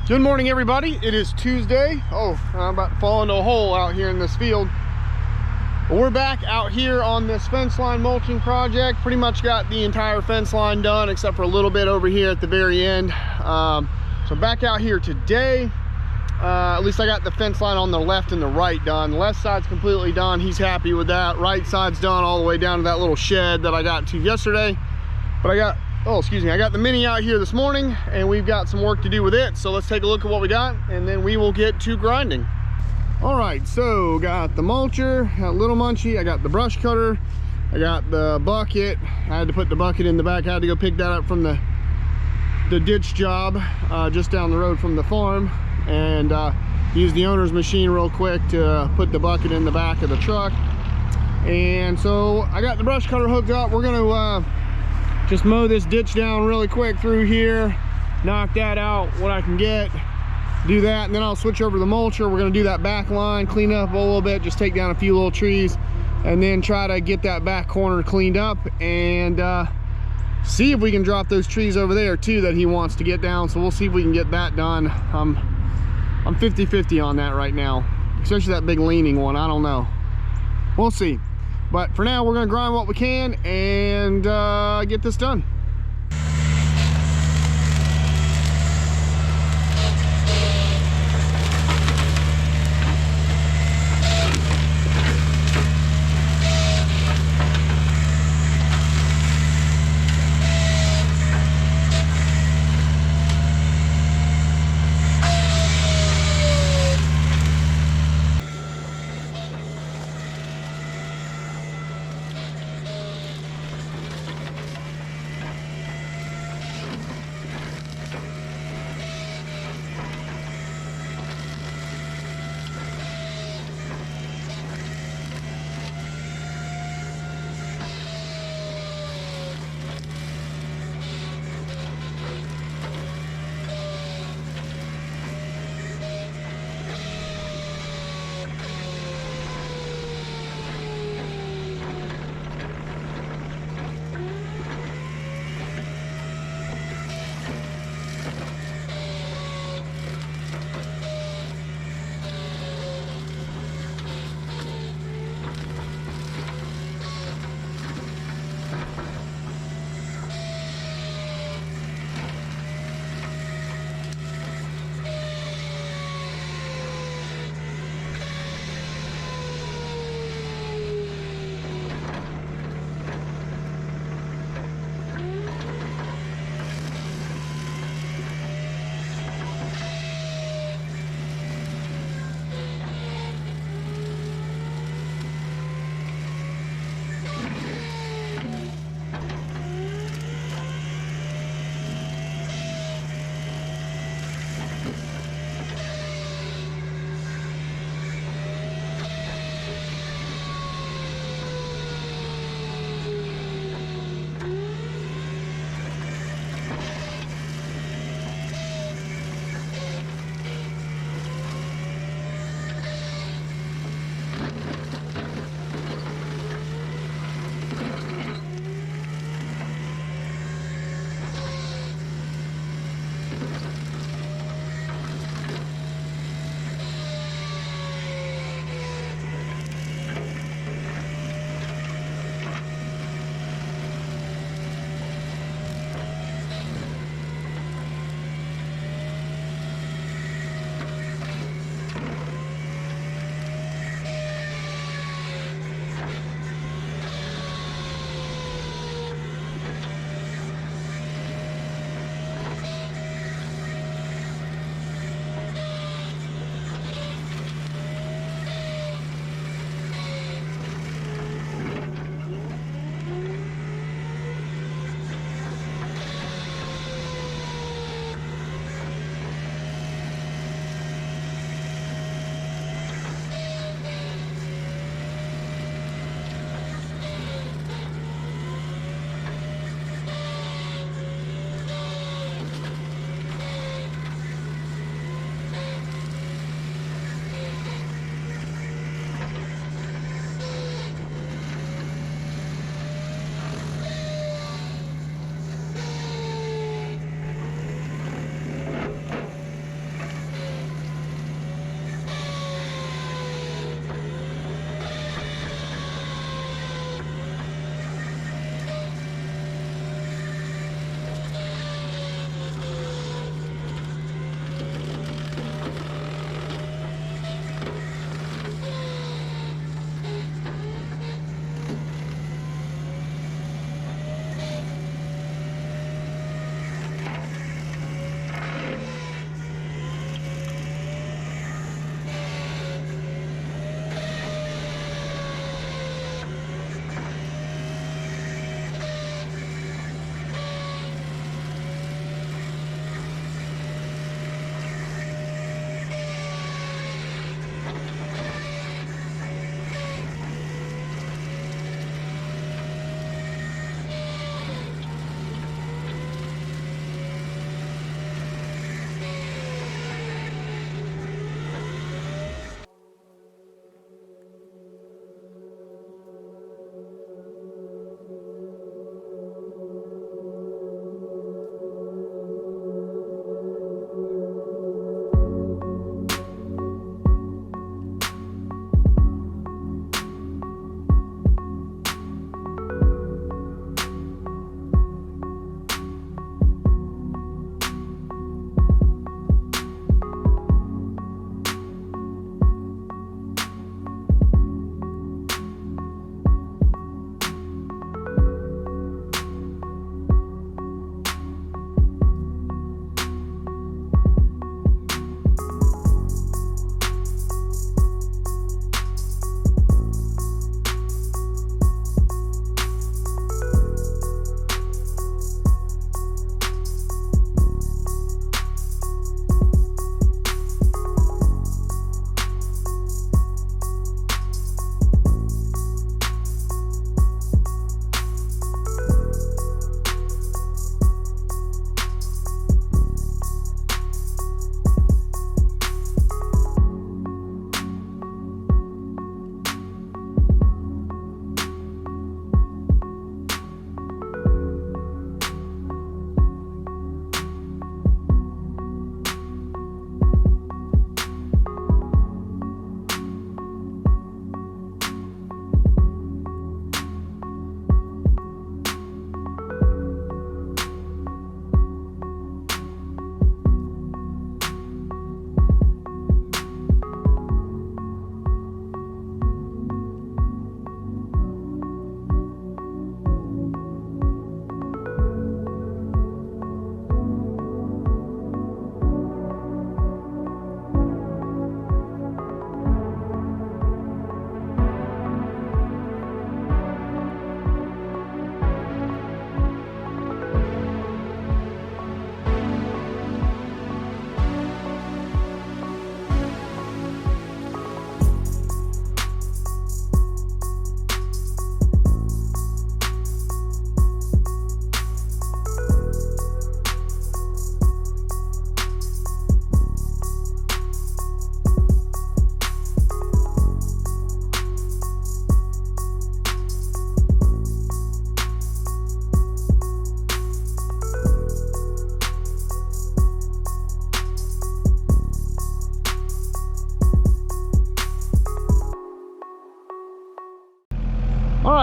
Good morning, everybody. It is Tuesday. Oh, I'm about to fall into a hole out here in this field. But we're back out here on this fence line mulching project. Pretty much got the entire fence line done except for a little bit over here at the very end. So back out here today. At least I got the fence line on the left and the right done. The left side's completely done. He's happy with that. Right side's done all the way down to that little shed that I got to yesterday. But I got the Mini out here this morning and we've got some work to do with it. So let's take a look at what we got and then we will get to grinding. All right, so got the mulcher, got little Munchie, I got the brush cutter, I got the bucket. I had to put the bucket in the back. I had to go pick that up from the ditch job just down the road from the farm and use the owner's machine real quick to put the bucket in the back of the truck. And so I got the brush cutter hooked up. We're gonna just mow this ditch down really quick through here, knock that out what I can get, do that, and then I'll switch over to the mulcher. We're gonna do that back line, clean up a little bit, just take down a few little trees, and then try to get that back corner cleaned up and see if we can drop those trees over there too that he wants to get down. So we'll see if we can get that done. I'm 50-50 on that right now, especially that big leaning one. I don't know, we'll see. But for now, we're gonna grind what we can and get this done.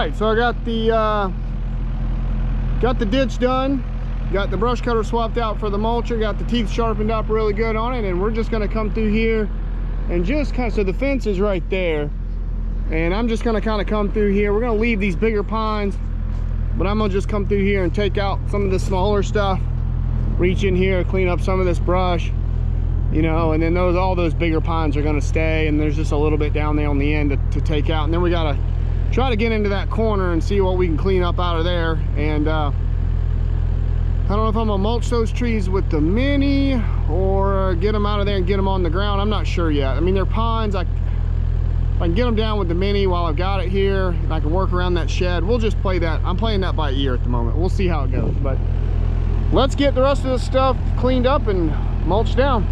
right, so I got the ditch done, got the brush cutter swapped out for the mulcher, got the teeth sharpened up really good on it, and we're just gonna come through here and just kind of, so the fence is right there, and I'm just gonna kind of come through here. We're gonna leave these bigger pines, but I'm gonna just come through here and take out some of the smaller stuff, reach in here, clean up some of this brush, you know, and then all those bigger pines are gonna stay, and there's just a little bit down there on the end to take out, and then we gotta try to get into that corner and see what we can clean up out of there. And I don't know if I'm gonna mulch those trees with the mini or get them out of there and get them on the ground. I'm not sure yet. I mean, they're pines. If I can get them down with the mini while I've got it here and I can work around that shed, we'll just play that. I'm playing that by ear at the moment. We'll see how it goes, but let's get the rest of this stuff cleaned up and mulched down.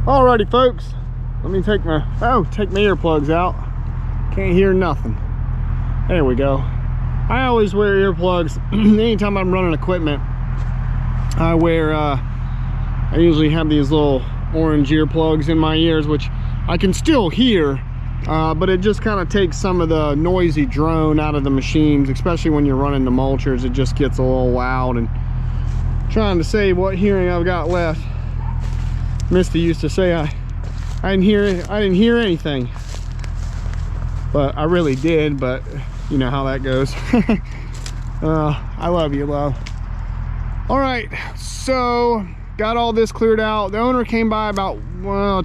Alrighty folks, let me take my earplugs out. Can't hear nothing. There we go. I always wear earplugs anytime I'm running equipment. I usually have these little orange earplugs in my ears, which I can still hear, but it just kind of takes some of the noisy drone out of the machines, especially when you're running the mulchers. It just gets a little loud, and trying to save what hearing I've got left. Misty used to say I didn't hear anything, but I really did. But you know how that goes. I love you, love. All right, so got all this cleared out. The owner came by about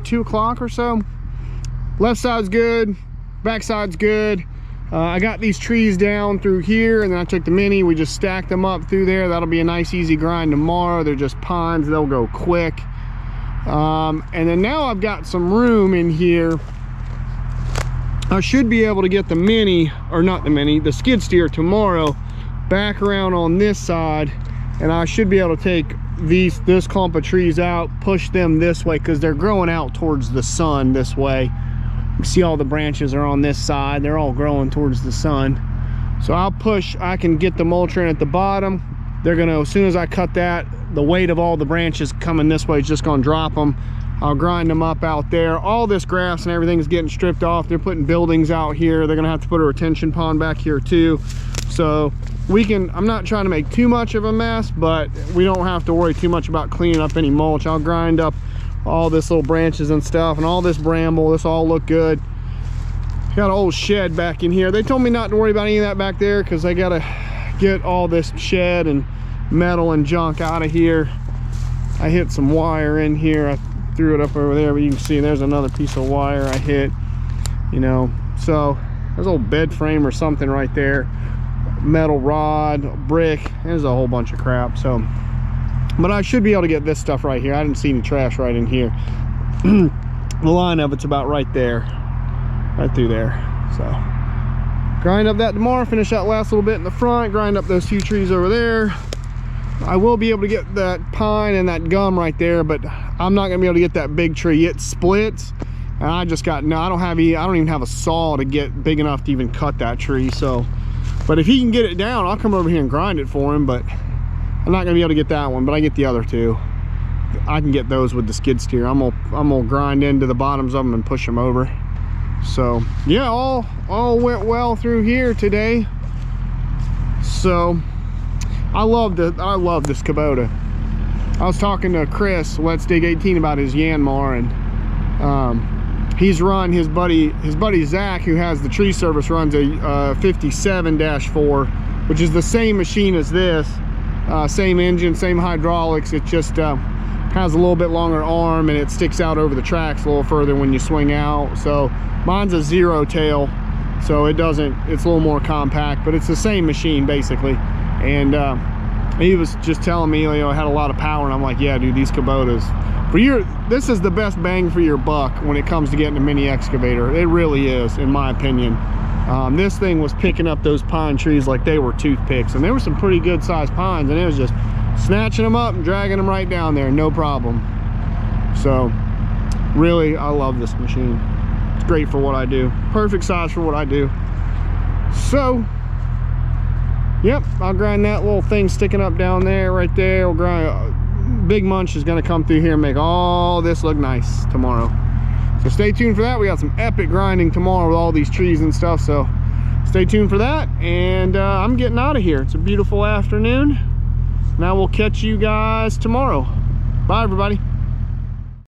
2 o'clock or so. Left side's good, back side's good. I got these trees down through here, and then I took the mini, we just stacked them up through there. That'll be a nice easy grind tomorrow. They're just pines, they'll go quick. And then now I've got some room in here. I should be able to get the mini, or not the mini, the skid steer tomorrow back around on this side and I should be able to take this clump of trees out, push them this way, because they're growing out towards the sun this way. You see all the branches are on this side, they're all growing towards the sun. So I'll push, I can get the mulcher in at the bottom. They're gonna, as soon as I cut that, the weight of all the branches coming this way is just gonna drop them. I'll grind them up out there. All this grass and everything is getting stripped off. They're putting buildings out here. They're gonna have to put a retention pond back here too. So we can, I'm not trying to make too much of a mess, but we don't have to worry too much about cleaning up any mulch. I'll grind up all this little branches and stuff and all this bramble. This all look good. Got an old shed back in here. They told me not to worry about any of that back there because I gotta get all this shed and metal and junk out of here. I hit some wire in here. I threw it up over there, but you can see there's another piece of wire I hit, you know. So there's a old bed frame or something right there, metal rod, brick, there's a whole bunch of crap. So, but I should be able to get this stuff right here. I didn't see any trash right in here. The line of it's about right there, right through there. So grind up that tomorrow, finish that last little bit in the front, grind up those two trees over there. I will be able to get that pine and that gum right there, but I'm not gonna be able to get that big tree. It splits, and I just got, no, I don't even have a saw to get big enough to even cut that tree. So, but if he can get it down, I'll come over here and grind it for him, but I'm not gonna be able to get that one, but I get the other two. I can get those with the skid steer. I'm gonna grind into the bottoms of them and push them over. So yeah, all went well through here today. So I love this Kubota. I was talking to Chris, Let's Dig 18, about his Yanmar, and he's run his buddy Zach, who has the tree service, runs a 57-4, which is the same machine as this, same engine, same hydraulics. It just has a little bit longer arm, and it sticks out over the tracks a little further when you swing out. So mine's a 0 tail, so it's a little more compact, but it's the same machine basically. And he was just telling me, you know, it had a lot of power, and I'm like, yeah, dude, these Kubotas, this is the best bang for your buck when it comes to getting a mini excavator. It really is, in my opinion. This thing was picking up those pine trees like they were toothpicks, and there were some pretty good sized pines, and it was just snatching them up and dragging them right down there, no problem. So really, I love this machine. It's great for what I do, perfect size for what I do. So yep, I'll grind that little thing sticking up down there, right there. We'll grind, Big Munch is gonna come through here and make all this look nice tomorrow. So stay tuned for that. We got some epic grinding tomorrow with all these trees and stuff, so stay tuned for that. And I'm getting out of here. It's a beautiful afternoon. Now we'll catch you guys tomorrow. Bye, everybody.